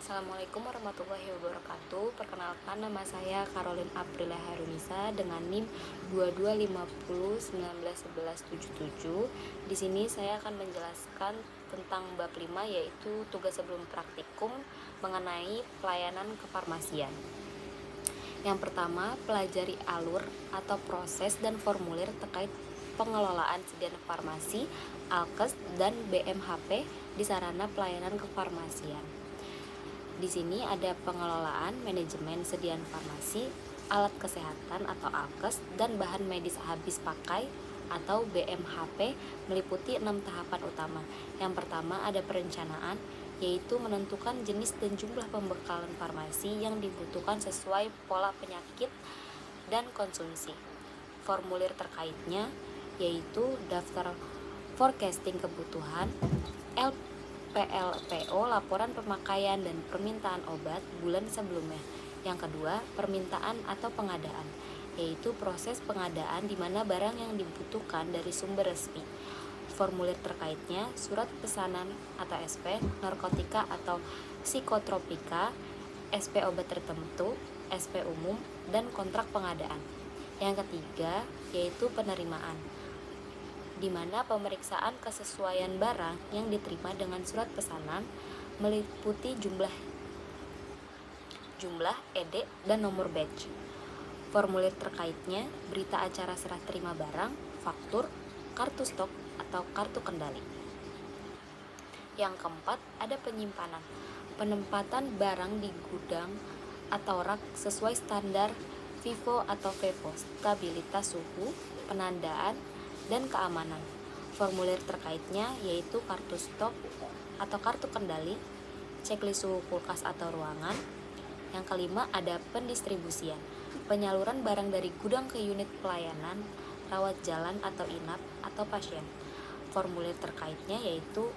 Assalamualaikum warahmatullahi wabarakatuh. Perkenalkan, nama saya Caroline Aprilia Harunisa dengan NIM 2250191177. Di sini saya akan menjelaskan tentang bab 5, yaitu tugas sebelum praktikum mengenai pelayanan kefarmasian. Yang pertama, pelajari alur atau proses dan formulir terkait pengelolaan sediaan farmasi, Alkes, dan BMHP di sarana pelayanan kefarmasian. Di sini ada pengelolaan manajemen sediaan farmasi, alat kesehatan atau Alkes, dan bahan medis habis pakai atau BMHP meliputi 6 tahapan utama. Yang pertama ada perencanaan, yaitu menentukan jenis dan jumlah pembekalan farmasi yang dibutuhkan sesuai pola penyakit dan konsumsi. Formulir terkaitnya yaitu daftar forecasting kebutuhan, PLPO, laporan pemakaian dan permintaan obat bulan sebelumnya. Yang kedua, permintaan atau pengadaan, yaitu proses pengadaan di mana barang yang dibutuhkan dari sumber resmi. Formulir terkaitnya, surat pesanan atau SP, narkotika atau psikotropika, SP obat tertentu, SP umum, dan kontrak pengadaan. Yang ketiga, yaitu penerimaan, di mana pemeriksaan kesesuaian barang yang diterima dengan surat pesanan meliputi jumlah ED dan nomor batch. Formulir terkaitnya, berita acara serah terima barang, faktur, kartu stok atau kartu kendali. Yang keempat, ada penyimpanan, penempatan barang di gudang atau rak sesuai standar FIFO atau FEPO, stabilitas suhu, penandaan, dan keamanan. Formulir terkaitnya yaitu kartu stok atau kartu kendali, checklist suhu kulkas atau ruangan. Yang kelima ada pendistribusian, penyaluran barang dari gudang ke unit pelayanan, rawat jalan atau inap atau pasien. Formulir terkaitnya yaitu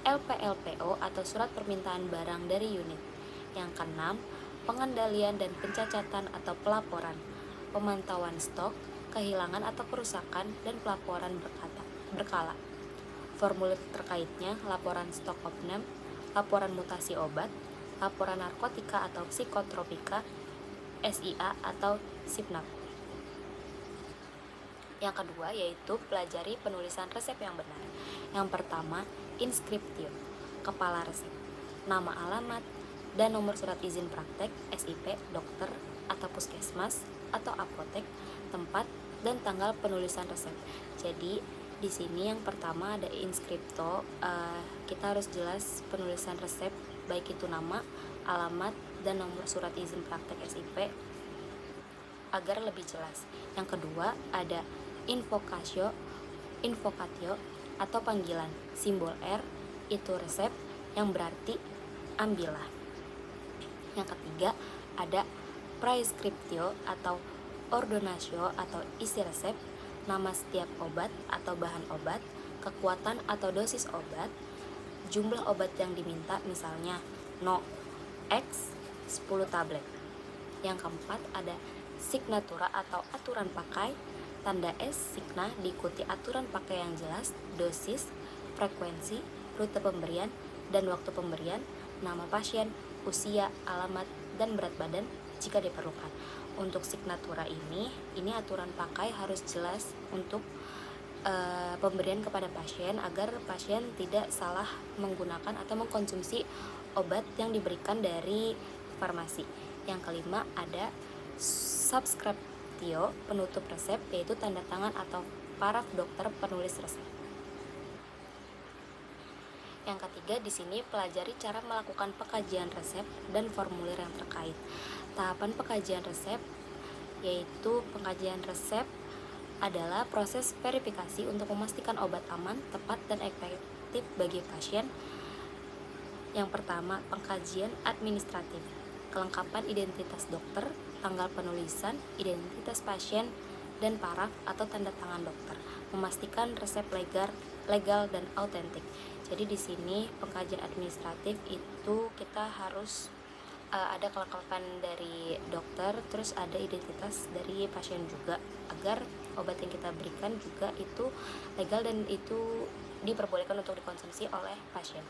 LPLPO atau surat permintaan barang dari unit. Yang keenam, pengendalian dan pencacatan atau pelaporan, pemantauan stok, kehilangan atau kerusakan, dan pelaporan berkala. Formulir terkaitnya laporan stok opname, laporan mutasi obat, laporan narkotika atau psikotropika, SIA atau SIPNAP. Yang kedua yaitu pelajari penulisan resep yang benar. Yang pertama, inskriptio, kepala resep, nama alamat, dan nomor surat izin praktek, SIP, dokter atau puskesmas atau apotek, tempat, dan tanggal penulisan resep. Jadi di sini yang pertama ada inskripto, kita harus jelas penulisan resep, baik itu nama, alamat, dan nomor surat izin praktek SIP agar lebih jelas. Yang kedua ada invocatio atau panggilan, simbol R itu resep yang berarti ambillah. Yang ketiga ada prescriptio atau ordonatio atau isi resep, nama setiap obat atau bahan obat, kekuatan atau dosis obat, jumlah obat yang diminta, misalnya No X 10 tablet. Yang keempat ada signatura atau aturan pakai, tanda S signa diikuti aturan pakai yang jelas, dosis, frekuensi, rute pemberian, dan waktu pemberian, nama pasien, usia, alamat, dan berat badan jika diperlukan. Untuk signatura ini aturan pakai harus jelas untuk pemberian kepada pasien agar pasien tidak salah menggunakan atau mengkonsumsi obat yang diberikan dari farmasi. Yang kelima ada subscriptio, penutup resep, yaitu tanda tangan atau paraf dokter penulis resep. Yang ketiga di sini pelajari cara melakukan pekajian resep dan formulir yang terkait. Tahapan pekajian resep yaitu pengkajian resep adalah proses verifikasi untuk memastikan obat aman, tepat, dan efektif bagi pasien. Yang pertama, pengkajian administratif, kelengkapan identitas dokter, tanggal penulisan, identitas pasien, dan paraf atau tanda tangan dokter, memastikan resep legal dan autentik. Jadi di sini pengkajian administratif itu kita harus ada kelengkapan dari dokter, terus ada identitas dari pasien juga, agar obat yang kita berikan juga itu legal dan itu diperbolehkan untuk dikonsumsi oleh pasien.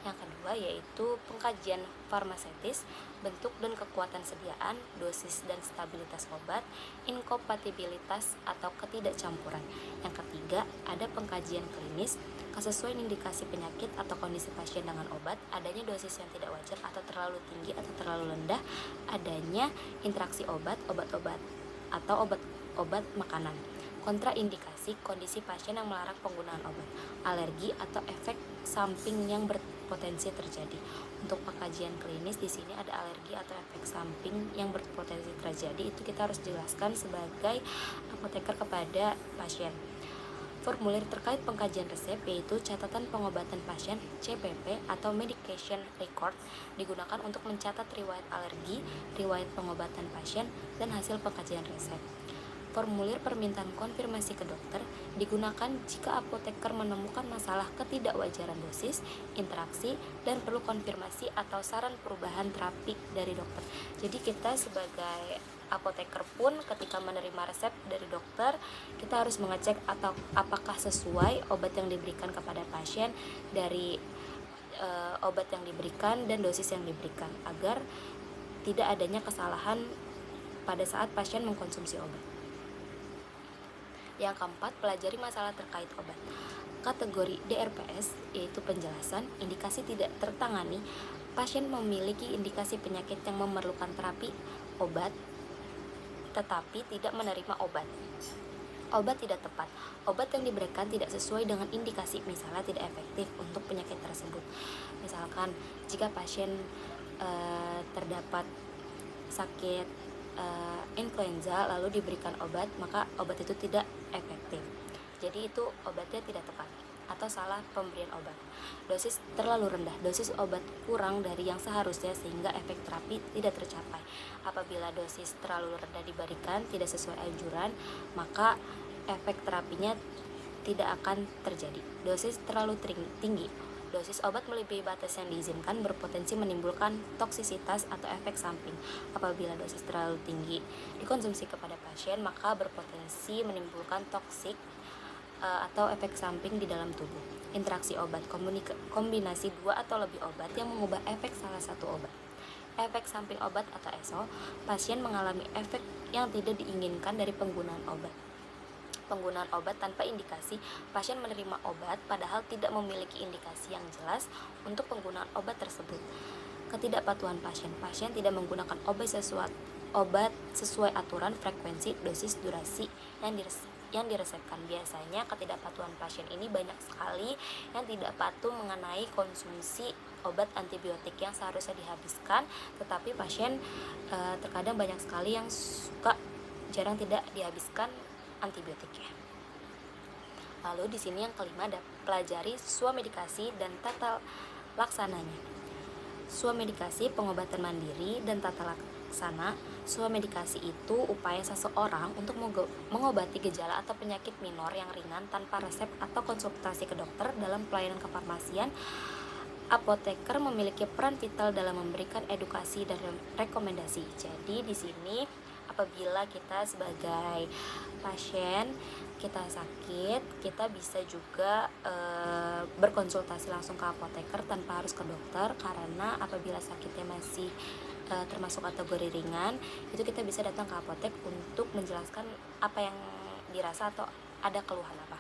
Yang kedua yaitu pengkajian farmaseutis, bentuk dan kekuatan sediaan, dosis dan stabilitas obat, inkompatibilitas atau ketidakcampuran. Yang ketiga, ada pengkajian klinis, kesesuaian indikasi penyakit atau kondisi pasien dengan obat, adanya dosis yang tidak wajar atau terlalu tinggi atau terlalu rendah, adanya interaksi obat, obat-obat atau obat-obat makanan. Kontraindikasi, kondisi pasien yang melarang penggunaan obat, alergi atau efek samping yang berpotensi terjadi. Untuk pengkajian klinis di sini ada alergi atau efek samping yang berpotensi terjadi, itu kita harus jelaskan sebagai apoteker kepada pasien. Formulir terkait pengkajian resep yaitu catatan pengobatan pasien CPP atau medication record, digunakan untuk mencatat riwayat alergi, riwayat pengobatan pasien, dan hasil pengkajian resep. Formulir permintaan konfirmasi ke dokter digunakan jika apoteker menemukan masalah ketidakwajaran dosis, interaksi, dan perlu konfirmasi atau saran perubahan terapi dari dokter. Jadi kita sebagai apoteker pun ketika menerima resep dari dokter, kita harus mengecek atau apakah sesuai obat yang diberikan kepada pasien dari obat yang diberikan dan dosis yang diberikan, agar tidak adanya kesalahan pada saat pasien mengkonsumsi obat. Yang keempat, pelajari masalah terkait obat. Kategori DRPS yaitu penjelasan, indikasi tidak tertangani, pasien memiliki indikasi penyakit yang memerlukan terapi obat tetapi tidak menerima obat. Obat tidak tepat, obat yang diberikan tidak sesuai dengan indikasi, misalnya tidak efektif untuk penyakit tersebut. Misalkan jika pasien terdapat sakit influenza lalu diberikan obat, maka obat itu tidak efektif. Jadi itu obatnya tidak tepat atau salah pemberian obat. Dosis terlalu rendah, dosis obat kurang dari yang seharusnya sehingga efek terapi tidak tercapai. Apabila dosis terlalu rendah diberikan tidak sesuai anjuran, maka efek terapinya tidak akan terjadi. Dosis terlalu tinggi, dosis obat melebihi batas yang diizinkan berpotensi menimbulkan toksisitas atau efek samping. Apabila dosis terlalu tinggi dikonsumsi kepada pasien, maka berpotensi menimbulkan toksik atau efek samping di dalam tubuh. Interaksi obat, kombinasi dua atau lebih obat yang mengubah efek salah satu obat. Efek samping obat atau ESO, pasien mengalami efek yang tidak diinginkan dari penggunaan obat. Penggunaan obat tanpa indikasi, pasien menerima obat padahal tidak memiliki indikasi yang jelas untuk penggunaan obat tersebut. Ketidakpatuhan pasien, pasien tidak menggunakan obat sesuai aturan, frekuensi, dosis, durasi yang diresepkan. Biasanya ketidakpatuhan pasien ini banyak sekali yang tidak patuh mengenai konsumsi obat antibiotik yang seharusnya dihabiskan, tetapi pasien terkadang banyak sekali yang jarang tidak dihabiskan antibiotiknya. Lalu di sini yang kelima ada pelajari swamedikasi dan tata laksananya. Swamedikasi pengobatan mandiri dan tata laksana. Swamedikasi itu upaya seseorang untuk mengobati gejala atau penyakit minor yang ringan tanpa resep atau konsultasi ke dokter. Dalam pelayanan kefarmasian, apoteker memiliki peran vital dalam memberikan edukasi dan rekomendasi. Jadi di sini apabila kita sebagai pasien kita sakit, kita bisa juga berkonsultasi langsung ke apoteker tanpa harus ke dokter, karena apabila sakitnya masih termasuk kategori ringan, itu kita bisa datang ke apotek untuk menjelaskan apa yang dirasa atau ada keluhan apa.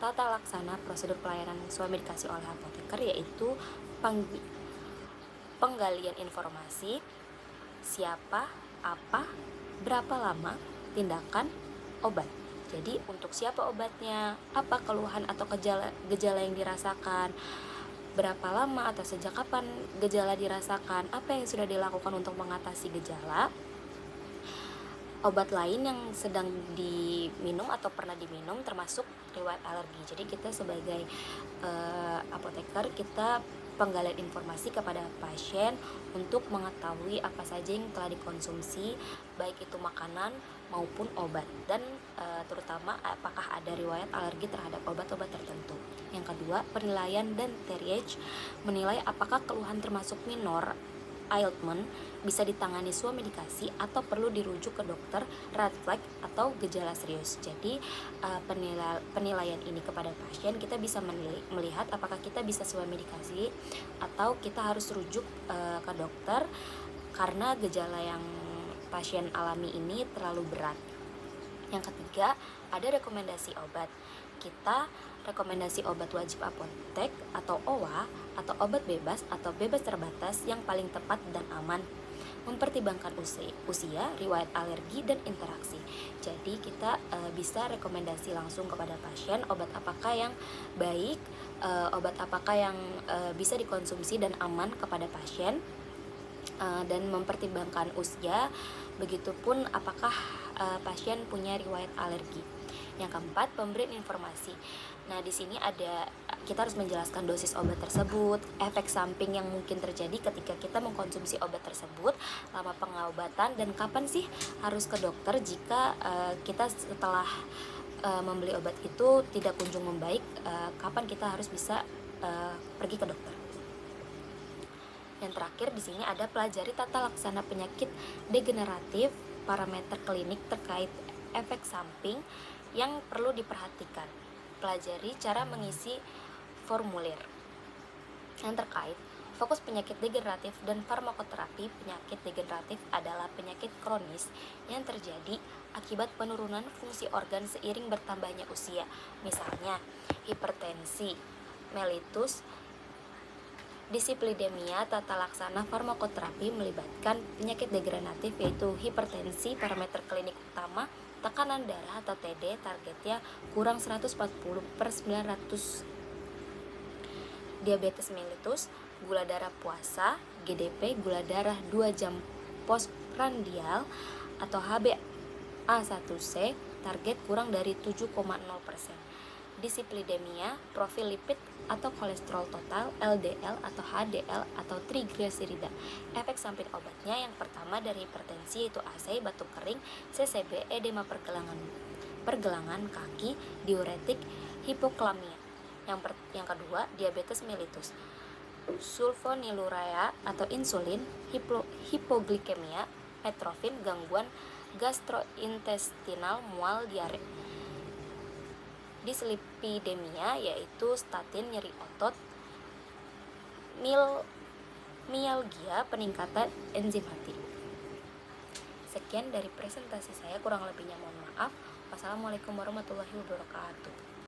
Tata laksana prosedur pelayanan swamedikasi oleh apoteker yaitu penggalian informasi, siapa, apa, berapa lama, tindakan, obat. Jadi untuk siapa obatnya, apa keluhan atau gejala yang dirasakan, berapa lama atau sejak kapan gejala dirasakan, apa yang sudah dilakukan untuk mengatasi gejala, obat lain yang sedang diminum atau pernah diminum, termasuk riwayat alergi. Jadi kita sebagai apoteker, kita penggalian informasi kepada pasien untuk mengetahui apa saja yang telah dikonsumsi, baik itu makanan maupun obat, dan terutama apakah ada riwayat alergi terhadap obat-obat tertentu. Yang kedua, penilaian dan triage, menilai apakah keluhan termasuk minor ailment bisa ditangani swamedikasi atau perlu dirujuk ke dokter red flag atau gejala serius. Jadi penilaian ini kepada pasien kita bisa melihat apakah kita bisa swamedikasi atau kita harus rujuk ke dokter karena gejala yang pasien alami ini terlalu berat. Yang ketiga, ada rekomendasi obat. Kita rekomendasi obat wajib apotek atau OWA atau obat bebas atau bebas terbatas yang paling tepat dan aman, mempertimbangkan usia, riwayat alergi, dan interaksi. Jadi kita bisa rekomendasi langsung kepada pasien obat apakah yang baik, obat apakah yang bisa dikonsumsi dan aman kepada pasien, dan mempertimbangkan usia, begitupun apakah pasien punya riwayat alergi. Yang keempat, pemberian informasi. Nah, di sini kita harus menjelaskan dosis obat tersebut, efek samping yang mungkin terjadi ketika kita mengkonsumsi obat tersebut, lama pengobatan, dan kapan sih harus ke dokter jika kita setelah membeli obat itu tidak kunjung membaik, kapan kita harus bisa pergi ke dokter. Yang terakhir di sini ada pelajari tata laksana penyakit degeneratif, parameter klinik terkait efek samping yang perlu diperhatikan. Pelajari cara mengisi formulir. Yang terkait fokus penyakit degeneratif dan farmakoterapi. Penyakit degeneratif adalah penyakit kronis yang terjadi akibat penurunan fungsi organ seiring bertambahnya usia. Misalnya hipertensi, mellitus. Dislipidemia tata laksana farmakoterapi melibatkan penyakit degeneratif yaitu hipertensi, parameter klinik utama tekanan darah atau TD targetnya kurang 140/900, diabetes mellitus, gula darah puasa, GDP, gula darah 2 jam postprandial atau HbA1c target kurang dari 7,0%. Dislipidemia, profil lipid atau kolesterol total, LDL atau HDL atau trigliserida. Efek samping obatnya yang pertama dari hipertensi yaitu AC, batuk kering, CCB, edema pergelangan kaki, diuretik, hipoklamia. Yang kedua, diabetes mellitus, sulfonylurea atau insulin, hipoglikemia, petrofin, gangguan gastrointestinal, mual, diare. Dislipidemia yaitu statin, nyeri otot, mialgia, peningkatan enzim hati. Sekian dari presentasi saya, kurang lebihnya mohon maaf. Wassalamualaikum warahmatullahi wabarakatuh.